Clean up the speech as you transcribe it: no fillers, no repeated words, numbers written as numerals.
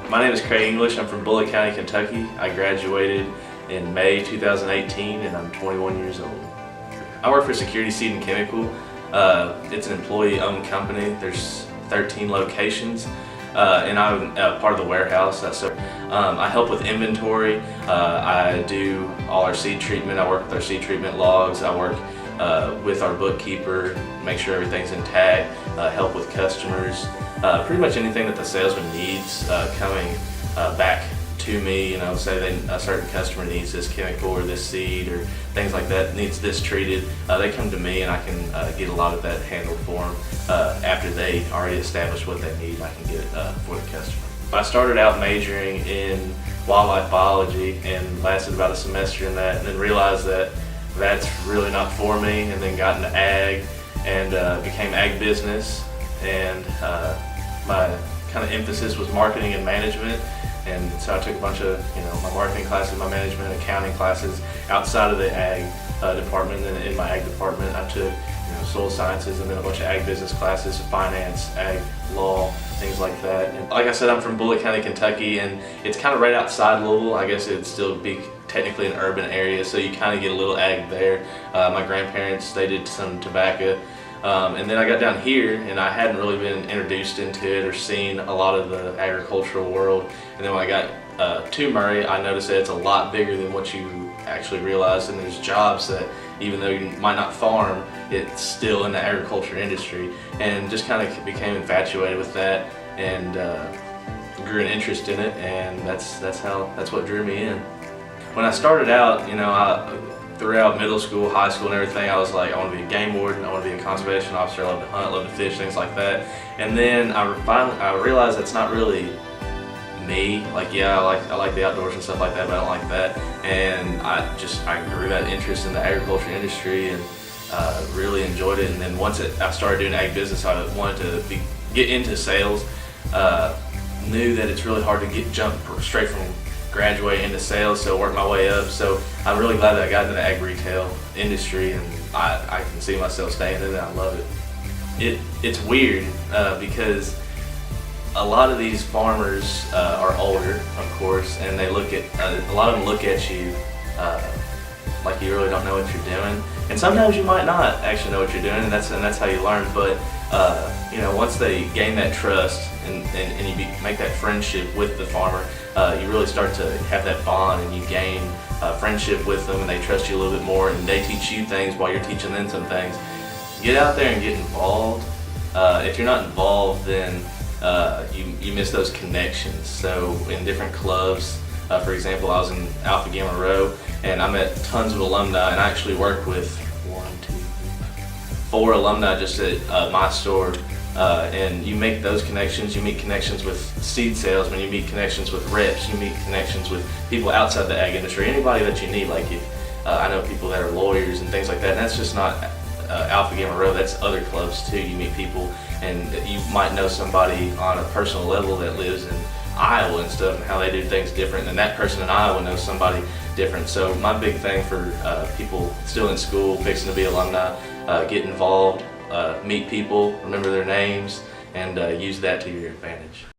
My name is Craig English. I'm from Bullitt County, Kentucky. I graduated in May 2018 and I'm 21 years old. I work for Security Seed and Chemical. It's an employee-owned company. There's 13 locations and I'm part of the warehouse. I help with inventory. I do all our seed treatment. I work with our seed treatment logs. I work with our bookkeeper, make sure everything's intact, help with customers, pretty much anything that the salesman needs coming back to me. Say a certain customer needs this chemical or this seed or things like that, needs this treated, they come to me and I can get a lot of that handled for them. After they already established what they need, I can get it for the customer. I started out majoring in wildlife biology and lasted about a semester in that, and then realized that that's really not for me, and then got into ag and became ag business, and my kind of emphasis was marketing and management, and so I took a bunch of my marketing classes, my management, accounting classes outside of the ag department. And in my ag department I took soil sciences and then a bunch of ag business classes, finance, ag law, things like that. And like I said, I'm from Bullitt County, Kentucky, and it's kind of right outside Louisville. I guess it'd still be technically an urban area, so you kind of get a little ag there. My grandparents, they did some tobacco. And then I got down here and I hadn't really been introduced into it or seen a lot of the agricultural world. And then when I got to Murray, I noticed that it's a lot bigger than what you actually realize, and there's jobs that even though you might not farm, it's still in the agriculture industry, and just kind of became infatuated with that and grew an interest in it, and that's what drew me in. When I started out, throughout middle school, high school, and everything, I was like, I want to be a game warden, I want to be a conservation officer, I love to hunt, love to fish, things like that. And then I realized that's not really me. Like, yeah, I like the outdoors and stuff like that, but I don't like that. And I grew that interest in the agriculture industry and really enjoyed it. And then once I started doing ag business, I wanted to get into sales. Knew that it's really hard to jump straight from graduate into sales, so work my way up. So I'm really glad that I got into the ag retail industry, and I can see myself staying in it. I love it. It's weird because a lot of these farmers are older, of course, and they look at a lot of them look at you like you really don't know what you're doing, and sometimes you might not actually know what you're doing, and that's how you learn. But once they gain that trust and you make that friendship with the farmer, you really start to have that bond, and you gain friendship with them, and they trust you a little bit more, and they teach you things while you're teaching them some things. Get out there and get involved. If you're not involved, then you miss those connections. So in different clubs, for example, I was in Alpha Gamma Rho, and I met tons of alumni, and I actually worked with 4 alumni just at my store. And you make those connections, you meet connections with seed salesmen, you meet connections with reps, you meet connections with people outside the ag industry, anybody that you need. Like I know people that are lawyers and things like that, and that's just not Alpha Gamma Rho, that's other clubs too. You meet people, and you might know somebody on a personal level that lives in Iowa and stuff, and how they do things different, and that person in Iowa knows somebody different. So my big thing for people still in school, fixing to be alumni, get involved, meet people, remember their names, and use that to your advantage.